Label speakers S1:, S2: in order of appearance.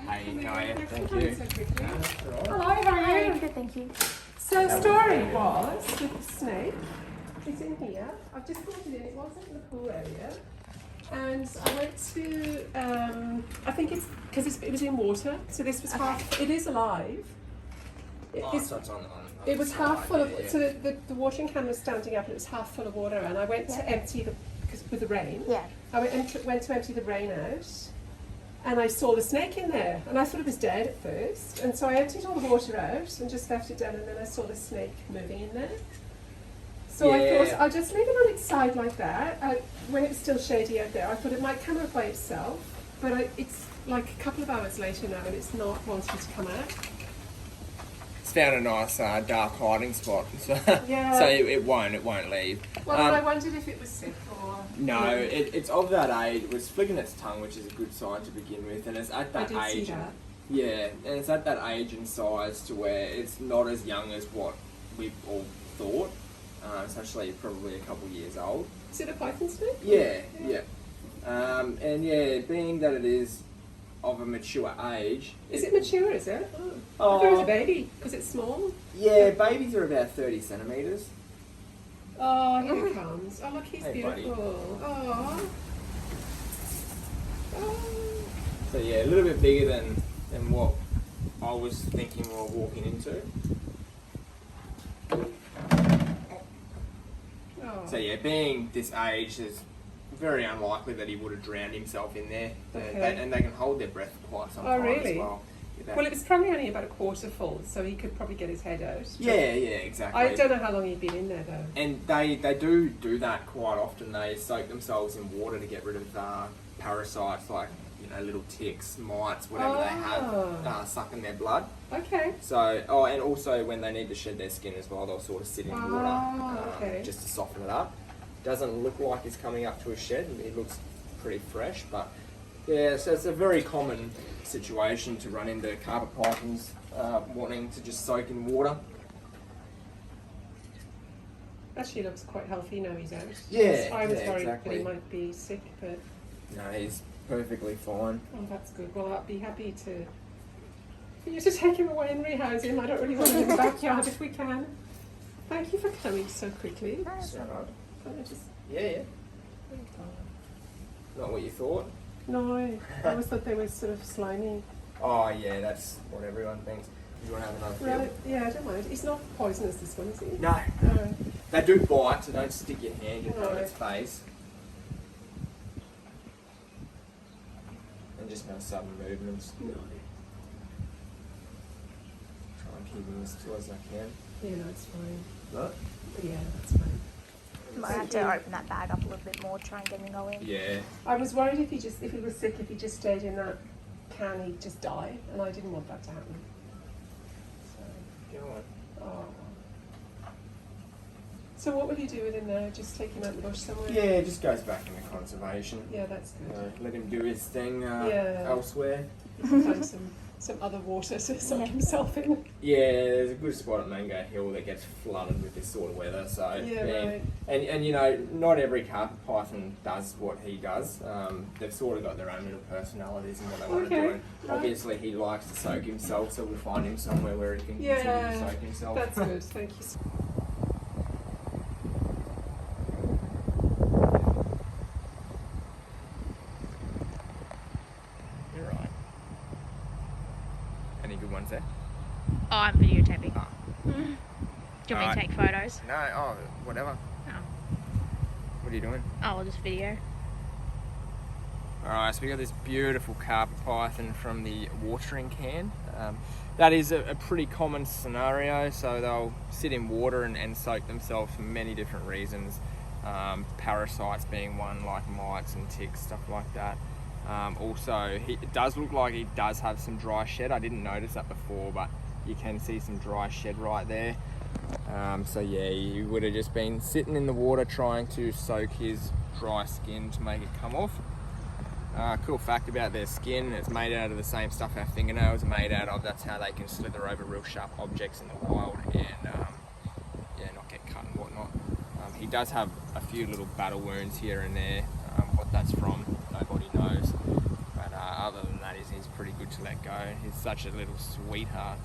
S1: Hey, how are you? Thank
S2: you.
S1: you.
S2: So quickly.
S1: Right.
S2: Hello, how are you?
S3: Good, thank you.
S2: So story was with the snake. It's in here. I've just brought it in. It wasn't in the pool area. And I went to, I think it's because it was in water. So this was half, it is alive.
S1: So it's on
S2: it was half full of,
S1: yeah.
S2: so the watering can was standing up and it was half full of water. And I went to empty because with the rain.
S3: Yeah.
S2: I went to empty the rain out. And I saw the snake in there, and I thought it was dead at first. And so I emptied all the water out and just left it down, and then I saw the snake moving in there. So I thought I'll just leave it on its side like that. When it was still shady out there, I thought it might come out by itself, but it's like a couple of hours later now, and it's not wanting to come out.
S1: It's found a nice dark hiding spot, so
S2: Yeah.
S1: so it won't leave.
S2: Well, I wondered if it was sick or...
S1: No, it's of that age. It was flicking its tongue, which is a good sign to begin with, and it's at that
S2: I did
S1: age.
S2: see that.
S1: Yeah, and it's at that age and size to where it's not as young as what we all thought. It's actually probably a couple years old.
S2: Is it a python snake?
S1: Yeah. And yeah, being that it is of a mature age.
S2: Is it mature, is it? Oh. I thought it was a baby, because it's small.
S1: Yeah, babies are about 30 centimetres.
S2: Oh, here it comes. Oh, look, he's
S1: Hey,
S2: beautiful. Oh. Oh.
S1: So yeah, a little bit bigger than what I was thinking we were walking into.
S2: Oh.
S1: So yeah, being this age, it's very unlikely that he would have drowned himself in there.
S2: Okay.
S1: And they can hold their breath for quite some time
S2: really?
S1: as well.
S2: Well, it was probably only about a quarter full, so he could probably get his head out.
S1: Yeah, exactly.
S2: I don't know how long he'd been in there though.
S1: And they do that quite often. They soak themselves in water to get rid of parasites like little ticks, mites, whatever they have sucking their blood.
S2: Okay.
S1: So, and also when they need to shed their skin as well, they'll sort of sit in water just to soften it up. Doesn't look like he's coming up to a shed. He looks pretty fresh, but yeah, so it's a very common situation to run into carpet pythons wanting to just soak in water.
S2: Actually, looks quite healthy now he's out.
S1: Yeah,
S2: I was worried
S1: exactly.
S2: that he might be sick, but
S1: No, he's perfectly fine.
S2: oh, that's good. Well, I'd be happy for you to take him away and rehouse him. I don't really want him in the backyard if we can. Thank you for coming so quickly.
S1: So,
S2: Can I just...
S1: yeah. Not what you thought?
S2: No, I always thought they were sort of slimy.
S1: Oh yeah, that's what everyone thinks. You want to have another feel?
S2: Right, yeah, I don't mind. He's not poisonous, this one, is he?
S1: No.
S2: No.
S1: They do bite, so don't stick your hand in front of
S2: No.
S1: its face. And just no sudden movements.
S2: No.
S1: Try and keep them as still as I can.
S2: Yeah, no, it's fine.
S1: What?
S2: Yeah, that's fine.
S3: Might have to open that bag up a little bit more, try and get him going.
S1: Yeah.
S2: I was worried if he was sick, if he just stayed in that can, he'd just die, and I didn't want that to happen. So,
S1: Go on.
S2: oh. So what will you do with him now? Just take him out in the bush somewhere?
S1: Yeah, it just goes back into conservation.
S2: Yeah, that's good.
S1: Let him do his thing
S2: Yeah.
S1: elsewhere.
S2: You can find some other water to soak himself in.
S1: Yeah, there's a good spot at Mango Hill that gets flooded with this sort of weather. So
S2: Yeah, right.
S1: and not every carpet python does what he does. They've sort of got their own little personalities and what they want to do. And obviously, he likes to soak himself, so we'll find him somewhere where he can continue to soak himself.
S2: That's good. Thank you.
S1: You're right. Any good ones there?
S3: Oh, I'm videotaping.
S1: Oh.
S3: Do you want me to take photos?
S1: No, whatever.
S3: Oh.
S1: What are you doing?
S3: Oh, I'll just video.
S1: Alright, so we got this beautiful carpet python from the watering can. That is a pretty common scenario, so they'll sit in water and soak themselves for many different reasons. Parasites being one, like mites and ticks, stuff like that. Also, it does look like he does have some dry shed. I didn't notice that before, but you can see some dry shed right there. So yeah, he would have just been sitting in the water trying to soak his dry skin to make it come off. Cool fact about their skin, it's made out of the same stuff our fingernails are made out of. That's how they can slither over real sharp objects in the wild and not get cut and whatnot. He does have a few little battle wounds here and there. What that's from, nobody knows. But other than that, he's he's pretty good to let go. He's such a little sweetheart.